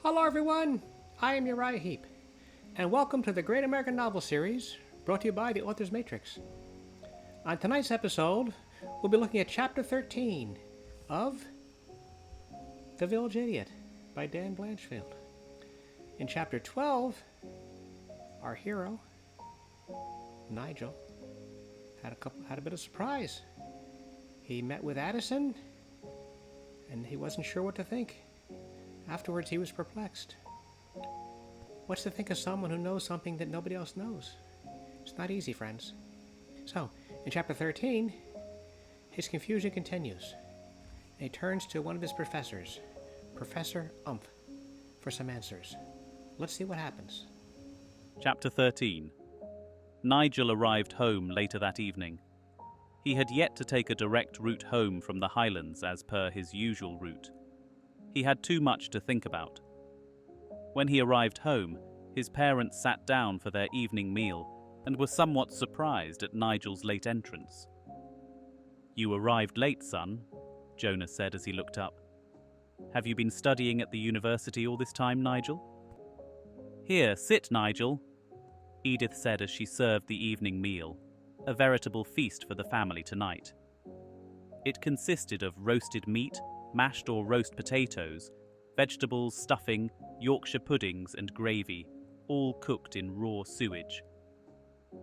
Hello everyone, I am Uriah Heep, and welcome to the Great American Novel Series, brought to you by the Author's Matrix. On tonight's episode, we'll be looking at Chapter 13 of The Village Idiot by Dan Blanchfield. In Chapter 12, our hero, Nigel, had a bit of surprise. He met with Addison, and he wasn't sure what to think. Afterwards, he was perplexed. What's to think of someone who knows something that nobody else knows? It's not easy, friends. So, in Chapter 13, his confusion continues. And he turns to one of his professors, Professor Umph, for some answers. Let's see what happens. Chapter 13. Nigel arrived home later that evening. He had yet to take a direct route home from the highlands as per his usual route. He had too much to think about. When he arrived home, his parents sat down for their evening meal and were somewhat surprised at Nigel's late entrance. "You arrived late, son," Jonah said as he looked up. "Have you been studying at the university all this time, Nigel?" "Here, sit, Nigel," Edith said as she served the evening meal, a veritable feast for the family tonight. It consisted of roasted meat, mashed or roast potatoes, vegetables, stuffing, Yorkshire puddings and gravy, all cooked in raw sewage.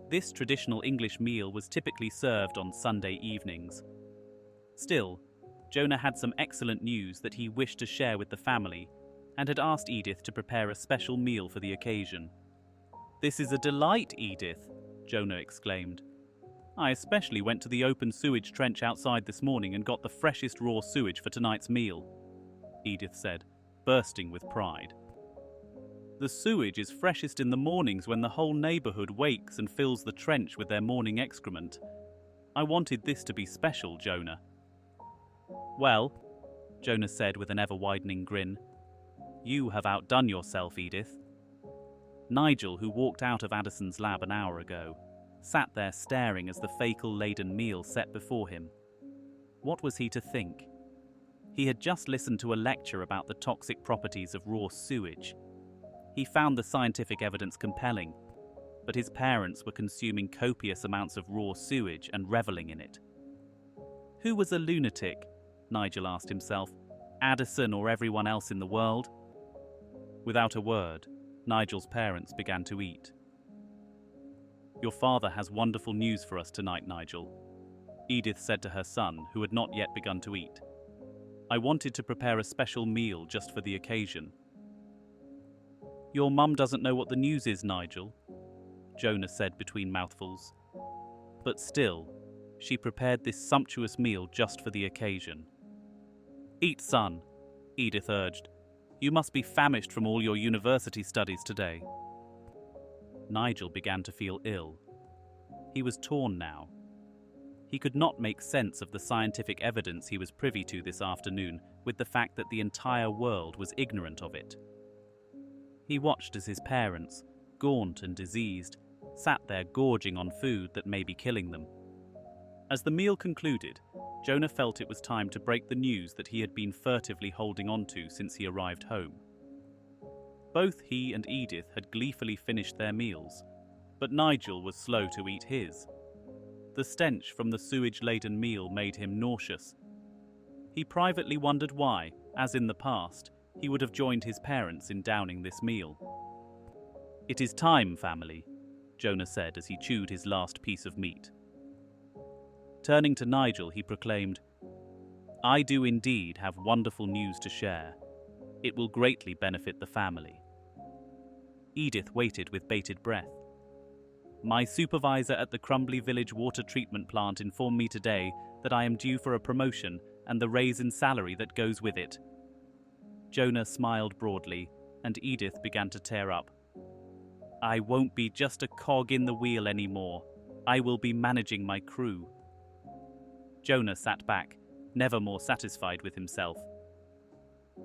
This traditional English meal was typically served on Sunday evenings. Still, Jonah had some excellent news that he wished to share with the family and had asked Edith to prepare a special meal for the occasion. "This is a delight, Edith," Jonah exclaimed. "I especially went to the open sewage trench outside this morning and got the freshest raw sewage for tonight's meal," Edith said, bursting with pride. "The sewage is freshest in the mornings when the whole neighborhood wakes and fills the trench with their morning excrement. I wanted this to be special, Jonah." "Well," Jonah said with an ever-widening grin, "you have outdone yourself, Edith." Nigel, who walked out of Addison's lab an hour ago, sat there staring as the fecal-laden meal set before him. What was he to think? He had just listened to a lecture about the toxic properties of raw sewage. He found the scientific evidence compelling, but his parents were consuming copious amounts of raw sewage and reveling in it. Who was a lunatic? Nigel asked himself. Addison or everyone else in the world? Without a word, Nigel's parents began to eat. "Your father has wonderful news for us tonight, Nigel," Edith said to her son, who had not yet begun to eat. "I wanted to prepare a special meal just for the occasion." "Your mum doesn't know what the news is, Nigel," Jonah said between mouthfuls. "But still, she prepared this sumptuous meal just for the occasion." "Eat, son," Edith urged. "You must be famished from all your university studies today." Nigel began to feel ill. He was torn now. He could not make sense of the scientific evidence he was privy to this afternoon with the fact that the entire world was ignorant of it. He watched as his parents, gaunt and diseased, sat there gorging on food that may be killing them. As the meal concluded, Jonah felt it was time to break the news that he had been furtively holding on to since he arrived home. Both he and Edith had gleefully finished their meals, but Nigel was slow to eat his. The stench from the sewage-laden meal made him nauseous. He privately wondered why, as in the past, he would have joined his parents in downing this meal. "It is time, family," Jonah said as he chewed his last piece of meat. Turning to Nigel, he proclaimed, "I do indeed have wonderful news to share. It will greatly benefit the family." Edith waited with bated breath. "My supervisor at the Crumbly Village water treatment plant informed me today that I am due for a promotion and the raise in salary that goes with it." Jonah smiled broadly, and Edith began to tear up. "I won't be just a cog in the wheel anymore. I will be managing my crew." Jonah sat back, never more satisfied with himself.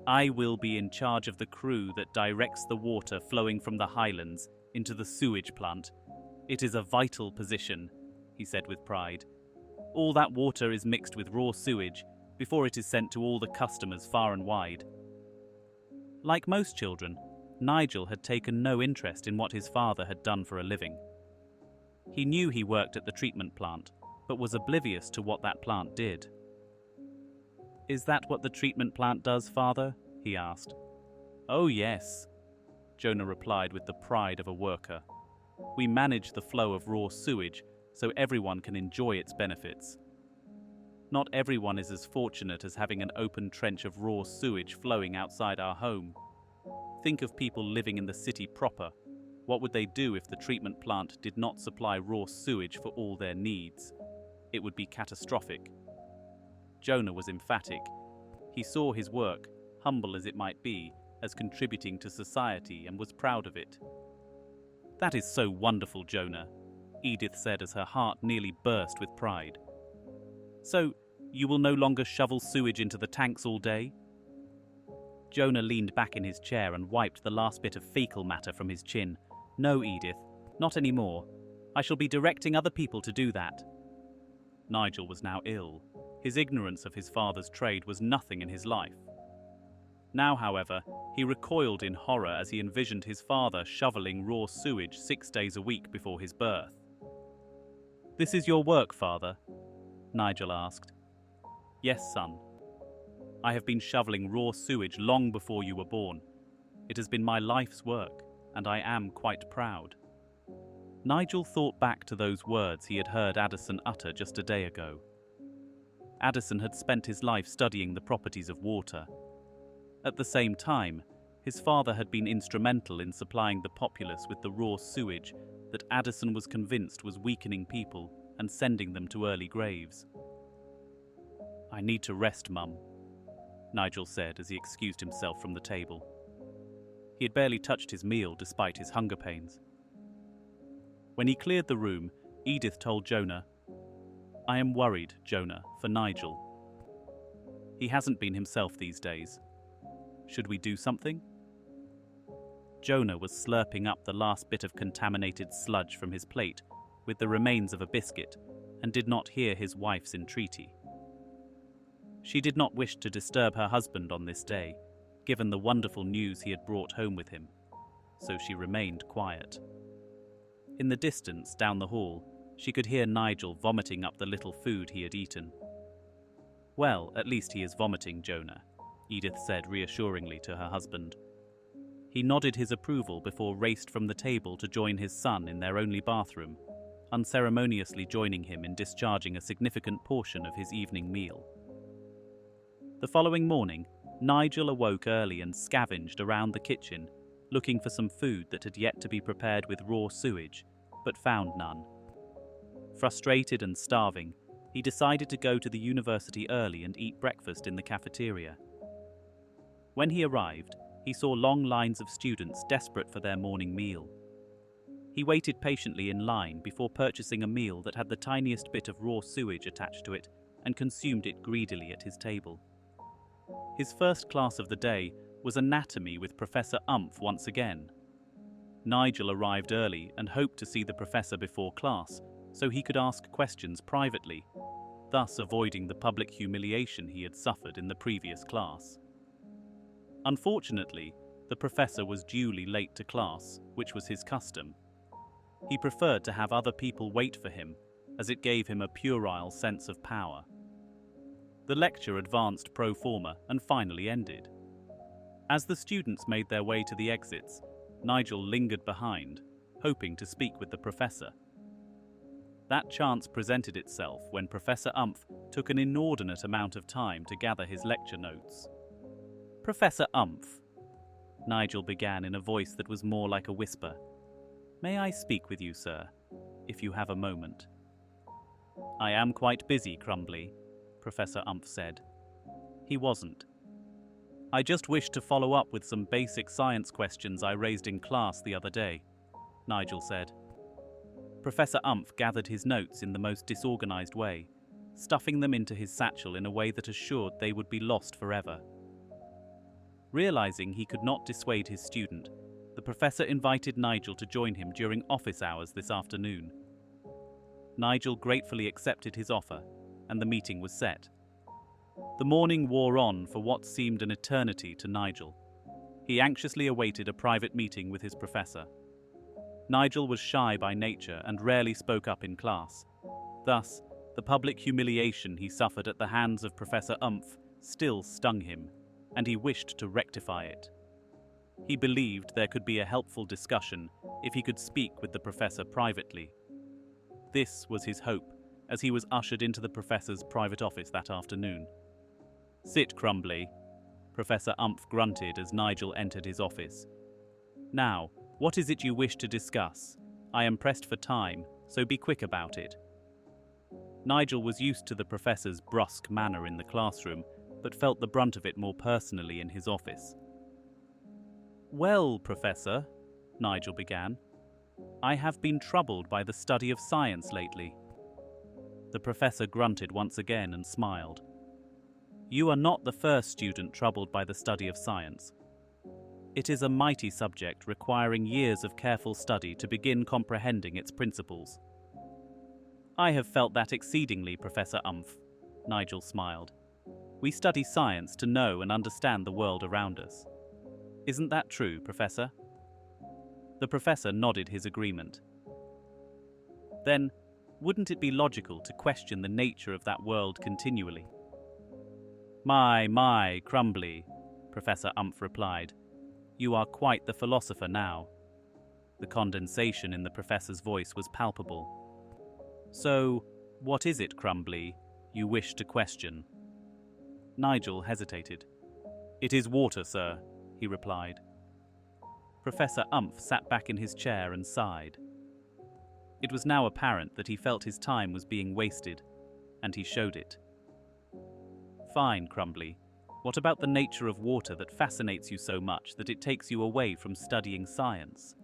"I will be in charge of the crew that directs the water flowing from the highlands into the sewage plant. It is a vital position," he said with pride. "All that water is mixed with raw sewage before it is sent to all the customers far and wide." Like most children, Nigel had taken no interest in what his father had done for a living. He knew he worked at the treatment plant, but was oblivious to what that plant did. "Is that what the treatment plant does, Father?" he asked. "Oh, yes," Jonah replied with the pride of a worker. "We manage the flow of raw sewage so everyone can enjoy its benefits. Not everyone is as fortunate as having an open trench of raw sewage flowing outside our home. Think of people living in the city proper. What would they do if the treatment plant did not supply raw sewage for all their needs? It would be catastrophic." Jonah was emphatic. He saw his work, humble as it might be, as contributing to society and was proud of it. "That is so wonderful, Jonah," Edith said as her heart nearly burst with pride. "So, you will no longer shovel sewage into the tanks all day?" Jonah leaned back in his chair and wiped the last bit of fecal matter from his chin. "No, Edith, not anymore. I shall be directing other people to do that." Nigel was now ill. His ignorance of his father's trade was nothing in his life. Now, however, he recoiled in horror as he envisioned his father shoveling raw sewage 6 days a week before his birth. "This is your work, Father?" Nigel asked. "Yes, son. I have been shoveling raw sewage long before you were born. It has been my life's work, and I am quite proud." Nigel thought back to those words he had heard Addison utter just a day ago. Addison had spent his life studying the properties of water. At the same time, his father had been instrumental in supplying the populace with the raw sewage that Addison was convinced was weakening people and sending them to early graves. "I need to rest, Mum," Nigel said as he excused himself from the table. He had barely touched his meal despite his hunger pains. When he cleared the room, Edith told Jonah, "I am worried, Jonah, for Nigel. He hasn't been himself these days. Should we do something?" Jonah was slurping up the last bit of contaminated sludge from his plate with the remains of a biscuit and did not hear his wife's entreaty. She did not wish to disturb her husband on this day, given the wonderful news he had brought home with him, so she remained quiet. In the distance, down the hall, she could hear Nigel vomiting up the little food he had eaten. "Well, at least he is vomiting, Jonah," Edith said reassuringly to her husband. He nodded his approval before raced from the table to join his son in their only bathroom, unceremoniously joining him in discharging a significant portion of his evening meal. The following morning, Nigel awoke early and scavenged around the kitchen, looking for some food that had yet to be prepared with raw sewage, but found none. Frustrated and starving, he decided to go to the university early and eat breakfast in the cafeteria. When he arrived, he saw long lines of students desperate for their morning meal. He waited patiently in line before purchasing a meal that had the tiniest bit of raw sewage attached to it and consumed it greedily at his table. His first class of the day was anatomy with Professor Umph once again. Nigel arrived early and hoped to see the professor before class, so he could ask questions privately, thus avoiding the public humiliation he had suffered in the previous class. Unfortunately, the professor was duly late to class, which was his custom. He preferred to have other people wait for him, as it gave him a puerile sense of power. The lecture advanced pro forma and finally ended. As the students made their way to the exits, Nigel lingered behind, hoping to speak with the professor. That chance presented itself when Professor Umph took an inordinate amount of time to gather his lecture notes. "Professor Umph," Nigel began in a voice that was more like a whisper, "may I speak with you, sir, if you have a moment?" "I am quite busy, Crumbly," Professor Umph said. He wasn't. "I just wished to follow up with some basic science questions I raised in class the other day," Nigel said. Professor Umph gathered his notes in the most disorganized way, stuffing them into his satchel in a way that assured they would be lost forever. Realizing he could not dissuade his student, the professor invited Nigel to join him during office hours this afternoon. Nigel gratefully accepted his offer, and the meeting was set. The morning wore on for what seemed an eternity to Nigel. He anxiously awaited a private meeting with his professor. Nigel was shy by nature and rarely spoke up in class. Thus, the public humiliation he suffered at the hands of Professor Umph still stung him, and he wished to rectify it. He believed there could be a helpful discussion if he could speak with the professor privately. This was his hope as he was ushered into the professor's private office that afternoon. "Sit, Crumbly," Professor Umph grunted as Nigel entered his office. "Now, what is it you wish to discuss? I am pressed for time, so be quick about it." Nigel was used to the professor's brusque manner in the classroom, but felt the brunt of it more personally in his office. "Well, Professor," Nigel began, "I have been troubled by the study of science lately." The professor grunted once again and smiled. "You are not the first student troubled by the study of science. It is a mighty subject requiring years of careful study to begin comprehending its principles." "I have felt that exceedingly, Professor Umph," Nigel smiled. "We study science to know and understand the world around us. Isn't that true, Professor?" The professor nodded his agreement. "Then, wouldn't it be logical to question the nature of that world continually?" My, Crumbly," Professor Umph replied. "You are quite the philosopher now." The condensation in the professor's voice was palpable. "So, what is it, Crumbly, you wish to question?" Nigel hesitated. "It is water, sir," he replied. Professor Umph sat back in his chair and sighed. It was now apparent that he felt his time was being wasted, and he showed it. "Fine, Crumbly. What about the nature of water that fascinates you so much that it takes you away from studying science?"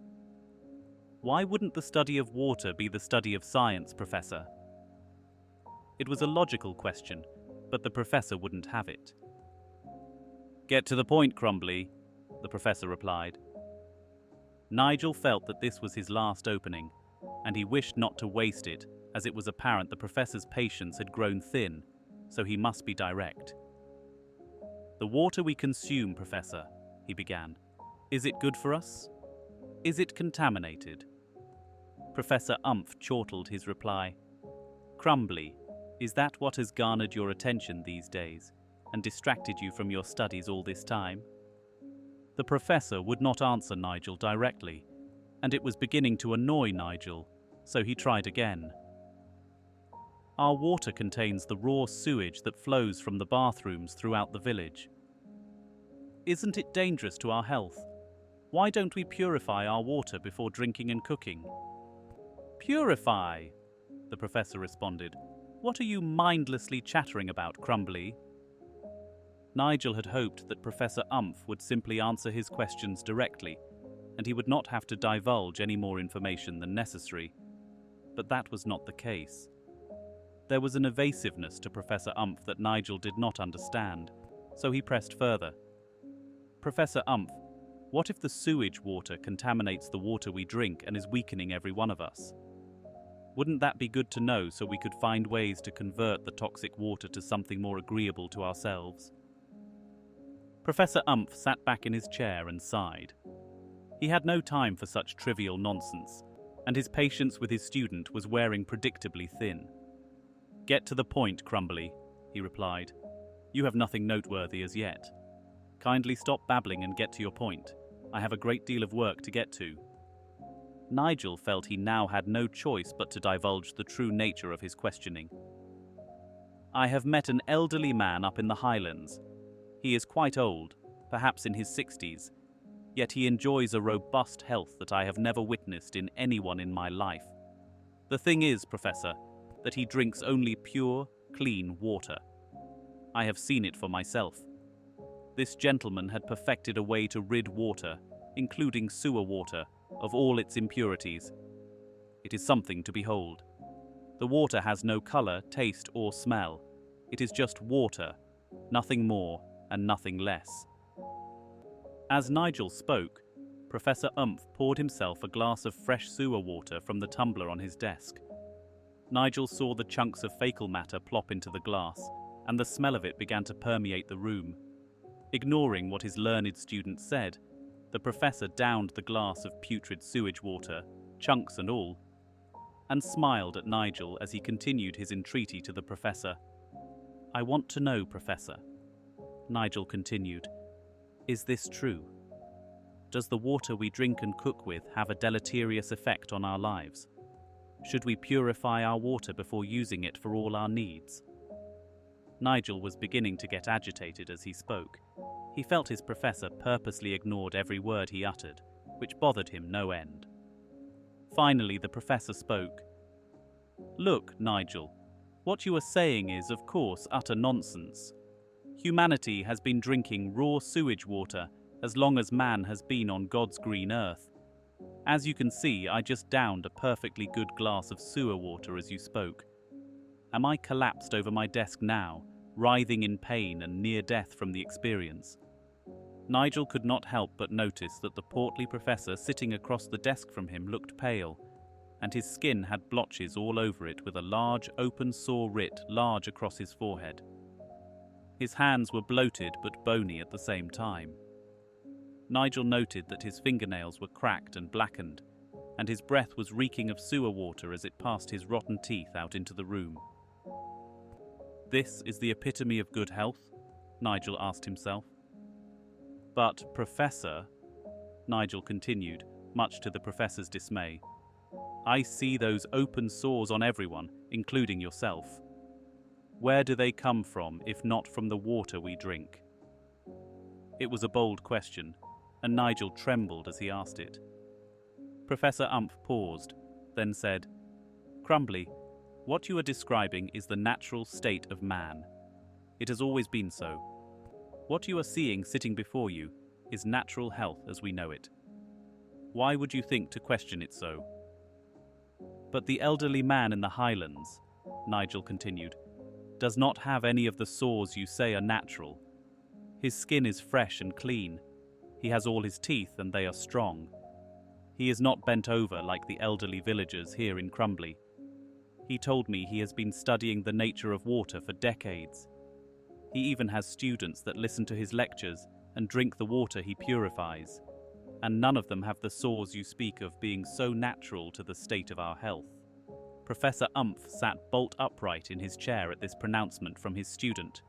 "Why wouldn't the study of water be the study of science, Professor?" It was a logical question, but the professor wouldn't have it. "Get to the point, Crumbly," the professor replied. Nigel felt that this was his last opening, and he wished not to waste it, as it was apparent the professor's patience had grown thin, so he must be direct. "The water we consume, Professor," he began, "is it good for us? Is it contaminated?" Professor Umph chortled his reply. "Crumbly, is that what has garnered your attention these days and distracted you from your studies all this time?" The professor would not answer Nigel directly, and it was beginning to annoy Nigel, so he tried again. "Our water contains the raw sewage that flows from the bathrooms throughout the village. Isn't it dangerous to our health? Why don't we purify our water before drinking and cooking?" "Purify?" the professor responded. "What are you mindlessly chattering about, Crumbly?" Nigel had hoped that Professor Umph would simply answer his questions directly, and he would not have to divulge any more information than necessary. But that was not the case. There was an evasiveness to Professor Umph that Nigel did not understand, so he pressed further. "Professor Umph, what if the sewage water contaminates the water we drink and is weakening every one of us? Wouldn't that be good to know so we could find ways to convert the toxic water to something more agreeable to ourselves?" Professor Umph sat back in his chair and sighed. He had no time for such trivial nonsense, and his patience with his student was wearing predictably thin. "Get to the point, Crumbly," he replied. "You have nothing noteworthy as yet. Kindly stop babbling and get to your point. I have a great deal of work to get to." Nigel felt he now had no choice but to divulge the true nature of his questioning. "I have met an elderly man up in the highlands. He is quite old, perhaps in his 60s, yet he enjoys a robust health that I have never witnessed in anyone in my life. The thing is, Professor, that he drinks only pure, clean water. I have seen it for myself. This gentleman had perfected a way to rid water, including sewer water, of all its impurities. It is something to behold. The water has no color, taste, or smell. It is just water, nothing more and nothing less." As Nigel spoke, Professor Umph poured himself a glass of fresh sewer water from the tumbler on his desk. Nigel saw the chunks of fecal matter plop into the glass, and the smell of it began to permeate the room. Ignoring what his learned student said, The professor downed the glass of putrid sewage water, chunks and all, and smiled at Nigel as he continued his entreaty to the professor. "I want to know, Professor," Nigel continued, "is this true? Does the water we drink and cook with have a deleterious effect on our lives? Should we purify our water before using it for all our needs?" Nigel was beginning to get agitated as he spoke. He felt his professor purposely ignored every word he uttered, which bothered him no end. Finally, the professor spoke. "Look, Nigel, what you are saying is, of course, utter nonsense. Humanity has been drinking raw sewage water as long as man has been on God's green earth. As you can see, I just downed a perfectly good glass of sewer water as you spoke. Am I collapsed over my desk now, writhing in pain and near death from the experience?" Nigel could not help but notice that the portly professor sitting across the desk from him looked pale, and his skin had blotches all over it with a large open sore writ large across his forehead. His hands were bloated but bony at the same time. Nigel noted that his fingernails were cracked and blackened, and his breath was reeking of sewer water as it passed his rotten teeth out into the room. "This is the epitome of good health?" Nigel asked himself. "But, Professor," Nigel continued, much to the professor's dismay, "I see those open sores on everyone, including yourself. Where do they come from, if not from the water we drink?" It was a bold question, and Nigel trembled as he asked it. Professor Umph paused, then said, "Crumbly, what you are describing is the natural state of man. It has always been so. What you are seeing sitting before you is natural health as we know it. Why would you think to question it so?" "But the elderly man in the highlands," Nigel continued, "does not have any of the sores you say are natural. His skin is fresh and clean. He has all his teeth and they are strong. He is not bent over like the elderly villagers here in Crumbly. He told me he has been studying the nature of water for decades. He even has students that listen to his lectures and drink the water he purifies, and none of them have the sores you speak of being so natural to the state of our health." Professor Umph sat bolt upright in his chair at this pronouncement from his student.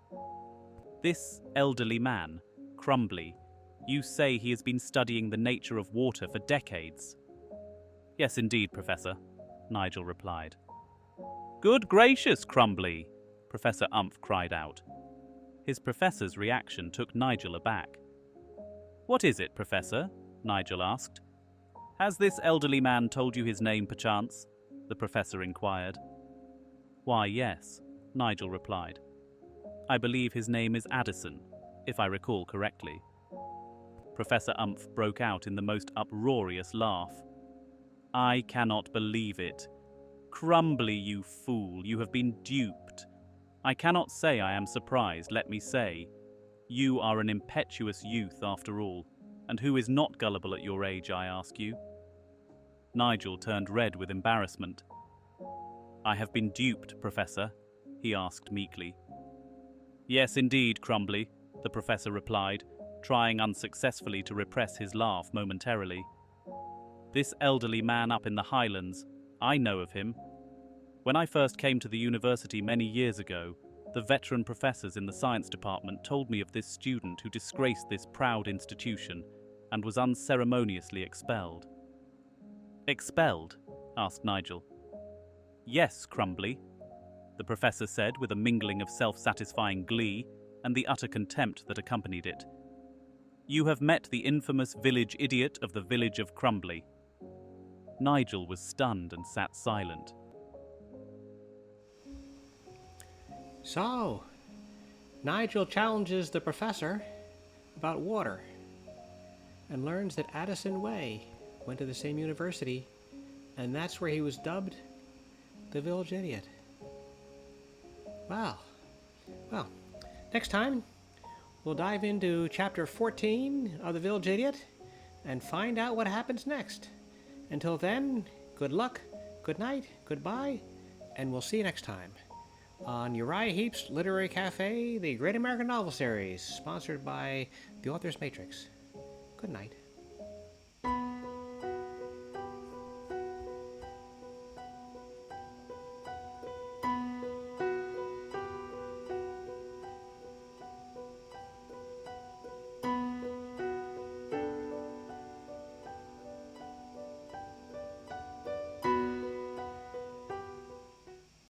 "This elderly man, Crumbly, you say he has been studying the nature of water for decades?" "Yes, indeed, Professor," Nigel replied. "Good gracious, Crumbly!" Professor Umph cried out. His professor's reaction took Nigel aback. "What is it, Professor?" Nigel asked. "Has this elderly man told you his name, perchance?" the professor inquired. "Why, yes," Nigel replied. "I believe his name is Addison, if I recall correctly." Professor Umph broke out in the most uproarious laugh. "I cannot believe it. Crumbly, you fool, you have been duped. I cannot say I am surprised, let me say. You are an impetuous youth after all, and who is not gullible at your age, I ask you?" Nigel turned red with embarrassment. "I have been duped, Professor?" he asked meekly. "Yes, indeed, Crumbly," the professor replied, trying unsuccessfully to repress his laugh momentarily. "This elderly man up in the highlands, I know of him. When I first came to the university many years ago, the veteran professors in the science department told me of this student who disgraced this proud institution and was unceremoniously expelled." "Expelled?" asked Nigel. "Yes, Crumbly," the professor said with a mingling of self-satisfying glee and the utter contempt that accompanied it. "You have met the infamous village idiot of the village of Crumbly." Nigel was stunned and sat silent. So, Nigel challenges the professor about water and learns that Addison Way went to the same university, and that's where he was dubbed the village idiot. Wow. Well, next time we'll dive into chapter 14 of the village idiot and find out what happens next. Until then, good luck, good night, goodbye, and we'll see you next time on Uriah Heep's Literary Cafe, the Great American Novel Series, sponsored by the Author's Matrix. Good night.